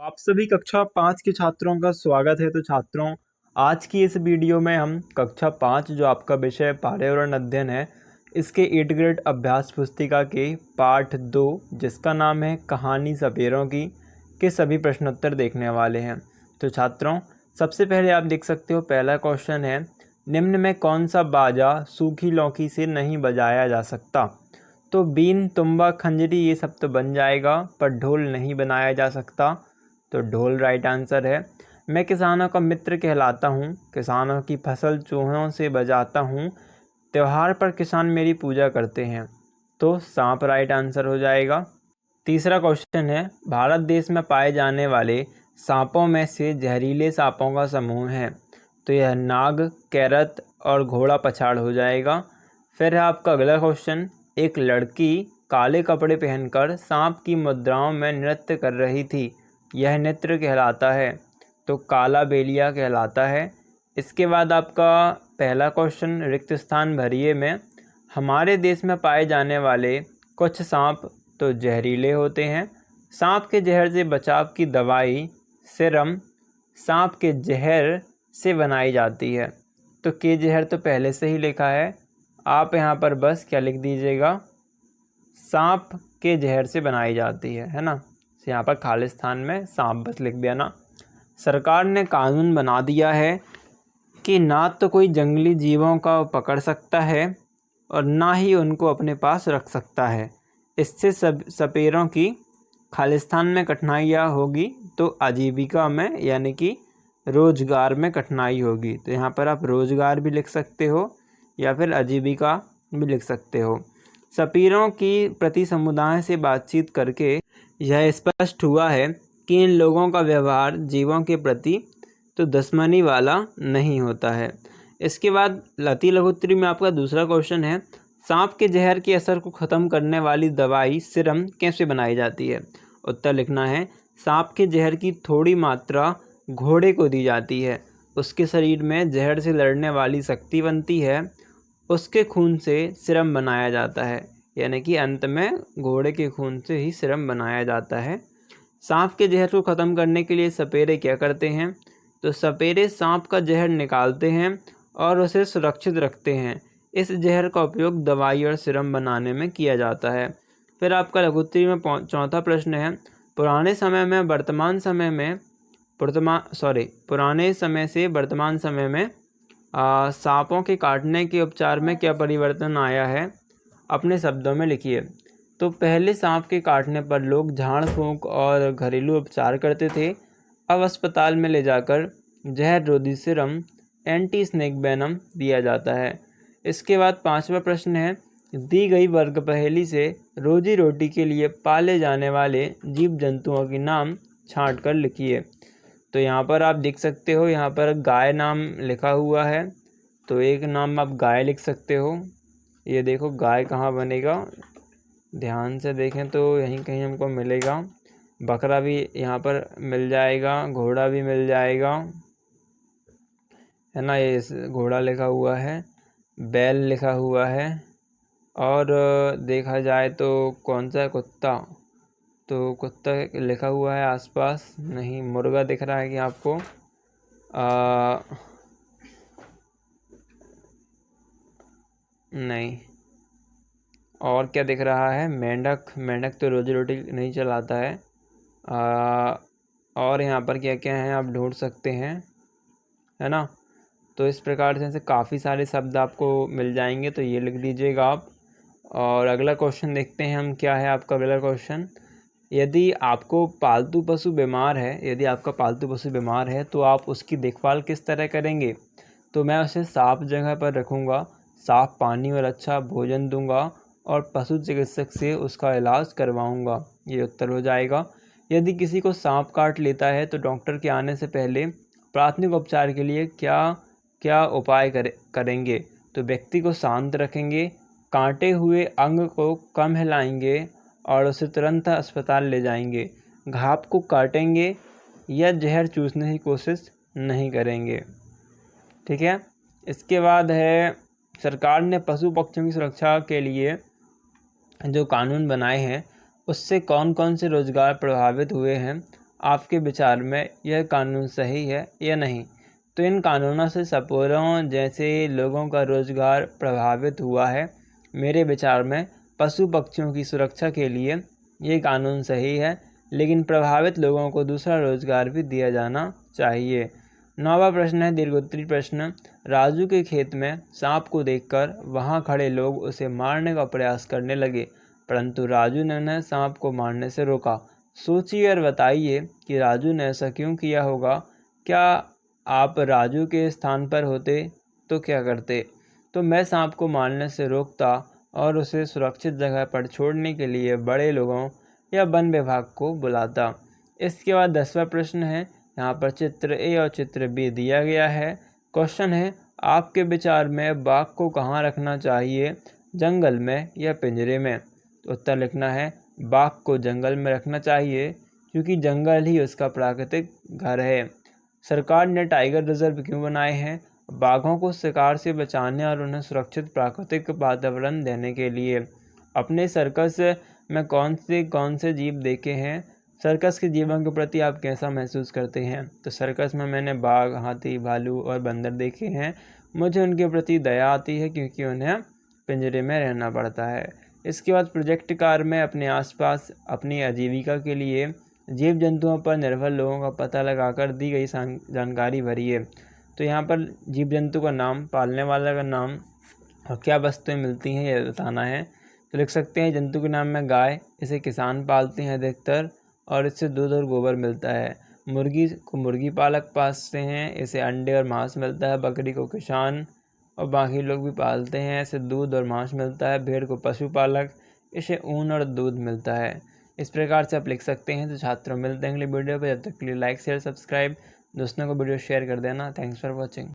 आप सभी कक्षा 5 के छात्रों का स्वागत है। तो छात्रों, आज की इस वीडियो में हम कक्षा 5 जो आपका विषय पर्यावरण अध्ययन है, इसके 8 ग्रेड अभ्यास पुस्तिका के पाठ 2 जिसका नाम है कहानी सपेरों की के सभी प्रश्नोत्तर देखने वाले हैं। तो छात्रों, सबसे पहले आप देख सकते हो पहला क्वेश्चन है, निम्न में कौन सा बाजा सूखी लौकी से नहीं बजाया जा सकता? तो बीन, तुम्बा, खंजरी ये सब तो बन जाएगा, पर ढोल नहीं बनाया जा सकता। तो ढोल राइट आंसर है। मैं किसानों का मित्र कहलाता हूँ, किसानों की फसल चूहों से बजाता हूँ, त्योहार पर किसान मेरी पूजा करते हैं। तो सांप राइट आंसर हो जाएगा। तीसरा क्वेश्चन है, भारत देश में पाए जाने वाले सांपों में से जहरीले सांपों का समूह है। तो यह नाग, कैरत और घोड़ा पछाड़ हो जाएगा। फिर है आपका अगला क्वेश्चन, एक लड़की काले कपड़े पहनकर सांप की मुद्राओं में नृत्य कर रही थी, यह नृत्य कहलाता है। तो काला बेलिया कहलाता है। इसके बाद आपका पहला क्वेश्चन, रिक्त स्थान भरिए में हमारे देश में पाए जाने वाले कुछ सांप तो जहरीले होते हैं। सांप के जहर से बचाव की दवाई सीरम सांप के जहर से बनाई जाती है। तो के जहर तो पहले से ही लिखा है, आप यहाँ पर बस क्या लिख दीजिएगा, सांप के जहर से बनाई जाती है ना। तो यहाँ पर खालिस्तान में सांप बस लिख देना। सरकार ने कानून बना दिया है कि ना तो कोई जंगली जीवों का पकड़ सकता है और ना ही उनको अपने पास रख सकता है। इससे सपेरों की खालिस्तान में कठिनाइयाँ होगी, तो आजीविका में यानी कि रोजगार में कठिनाई होगी। तो यहाँ पर आप रोजगार भी लिख सकते हो या फिर आजीविका भी लिख सकते हो। सपेरों की प्रति समुदाय से बातचीत करके यह स्पष्ट हुआ है कि इन लोगों का व्यवहार जीवों के प्रति तो दुश्मनी वाला नहीं होता है। इसके बाद लती लघुत्तरी में आपका दूसरा क्वेश्चन है, सांप के जहर के असर को ख़त्म करने वाली दवाई सीरम कैसे बनाई जाती है? उत्तर लिखना है, सांप के जहर की थोड़ी मात्रा घोड़े को दी जाती है, उसके शरीर में जहर से लड़ने वाली शक्ति बनती है, उसके खून से सीरम बनाया जाता है। यानी कि अंत में घोड़े के खून से ही सीरम बनाया जाता है। सांप के जहर को ख़त्म करने के लिए सपेरे क्या करते हैं? तो सपेरे सांप का जहर निकालते हैं और उसे सुरक्षित रखते हैं। इस जहर का उपयोग दवाई और सीरम बनाने में किया जाता है। फिर आपका लघुत्तरी में चौथा प्रश्न है, पुराने समय से वर्तमान समय में सांपों के काटने के उपचार में क्या परिवर्तन आया है? अपने शब्दों में लिखिए। तो पहले सांप के काटने पर लोग झाड़ फूंक और घरेलू उपचार करते थे, अब अस्पताल में ले जाकर जहर रोधी सीरम एंटी स्नेक वेनम दिया जाता है। इसके बाद पांचवा प्रश्न है, दी गई वर्ग पहेली से रोजी रोटी के लिए पाले जाने वाले जीव जंतुओं के नाम छांट कर लिखिए। तो यहाँ पर आप देख सकते हो, यहाँ पर गाय नाम लिखा हुआ है, तो एक नाम आप गाय लिख सकते हो। ये देखो गाय कहाँ बनेगा, ध्यान से देखें तो यहीं कहीं हमको मिलेगा। बकरा भी यहाँ पर मिल जाएगा, घोड़ा भी मिल जाएगा, है ना। ये घोड़ा लिखा हुआ है, बैल लिखा हुआ है, और देखा जाए तो कौन सा है, कुत्ता, तो कुत्ता लिखा हुआ है आसपास, नहीं। मुर्गा दिख रहा है कि आपको? नहीं। और क्या दिख रहा है? मेंढक, मेंढक तो रोजी रोटी नहीं चलाता है। और यहाँ पर क्या क्या है आप ढूंढ सकते हैं, है ना। तो इस प्रकार से काफ़ी सारे शब्द आपको मिल जाएंगे, तो ये लिख लीजिएगा आप। और अगला क्वेश्चन देखते हैं हम, क्या है आपका अगला क्वेश्चन, यदि आपका पालतू पशु बीमार है तो आप उसकी देखभाल किस तरह करेंगे? तो मैं उसे साफ जगह पर रखूँगा, साफ पानी और अच्छा भोजन दूंगा और पशु चिकित्सक से उसका इलाज करवाऊंगा। ये उत्तर हो जाएगा। यदि किसी को सांप काट लेता है तो डॉक्टर के आने से पहले प्राथमिक उपचार के लिए क्या क्या उपाय करेंगे? तो व्यक्ति को शांत रखेंगे, काटे हुए अंग को कम हिलाएंगे और उसे तुरंत अस्पताल ले जाएंगे, घाव को काटेंगे या जहर चूसने की कोशिश नहीं करेंगे। ठीक है। इसके बाद है, सरकार ने पशु पक्षियों की सुरक्षा के लिए जो कानून बनाए हैं उससे कौन कौन से रोजगार प्रभावित हुए हैं? आपके विचार में यह कानून सही है या नहीं। तो इन कानूनों से सपोरों जैसे लोगों का रोजगार प्रभावित हुआ है। मेरे विचार में पशु पक्षियों की सुरक्षा के लिए ये कानून सही है, लेकिन प्रभावित लोगों को दूसरा रोजगार भी दिया जाना चाहिए। 9वां प्रश्न है दीर्घोत्तरी प्रश्न। राजू के खेत में सांप को देखकर वहां खड़े लोग उसे मारने का प्रयास करने लगे, परंतु राजू ने उन्हें सांप को मारने से रोका। सोचिए और बताइए कि राजू ने ऐसा क्यों किया होगा। क्या आप राजू के स्थान पर होते तो क्या करते? तो मैं सांप को मारने से रोकता और उसे सुरक्षित जगह पर छोड़ने के लिए बड़े लोगों या वन विभाग को बुलाता। इसके बाद 10वां प्रश्न है, यहाँ पर चित्र ए और चित्र बी दिया गया है। क्वेश्चन है, आपके विचार में बाघ को कहाँ रखना चाहिए, जंगल में या पिंजरे में? तो उत्तर लिखना है, बाघ को जंगल में रखना चाहिए, क्योंकि जंगल ही उसका प्राकृतिक घर है। सरकार ने टाइगर रिजर्व क्यों बनाए हैं? बाघों को शिकार से बचाने और उन्हें सुरक्षित प्राकृतिक वातावरण देने के लिए। अपने सर्कस में कौन से जीव देखे हैं? सर्कस के जीवों के प्रति आप कैसा महसूस करते हैं? तो सर्कस में मैंने बाघ, हाथी, भालू और बंदर देखे हैं। मुझे उनके प्रति दया आती है, क्योंकि उन्हें पिंजरे में रहना पड़ता है। इसके बाद प्रोजेक्ट कार में अपने आसपास अपनी आजीविका के लिए जीव जंतुओं पर निर्भर लोगों का पता लगाकर दी गई जानकारी भरिए। तो यहाँ पर जीव जंतु का नाम, पालने वाला का नाम और क्या वस्तुएं मिलती हैं यह बताना है। तो लिख सकते हैं जंतु के नाम में गाय, इसे किसान पालते हैं अधिकतर और इससे दूध और गोबर मिलता है। मुर्गी को मुर्गी पालक पालते हैं, इसे अंडे और मांस मिलता है। बकरी को किसान और बाकी लोग भी पालते हैं, इसे दूध और मांस मिलता है। भेड़ को पशुपालक, इसे ऊन और दूध मिलता है। इस प्रकार से आप लिख सकते हैं। तो छात्रों मिलते हैं अगली वीडियो पर, जब तक के लिए लाइक शेयर सब्सक्राइब, दोस्तों को वीडियो शेयर कर देना। Thanks for watching.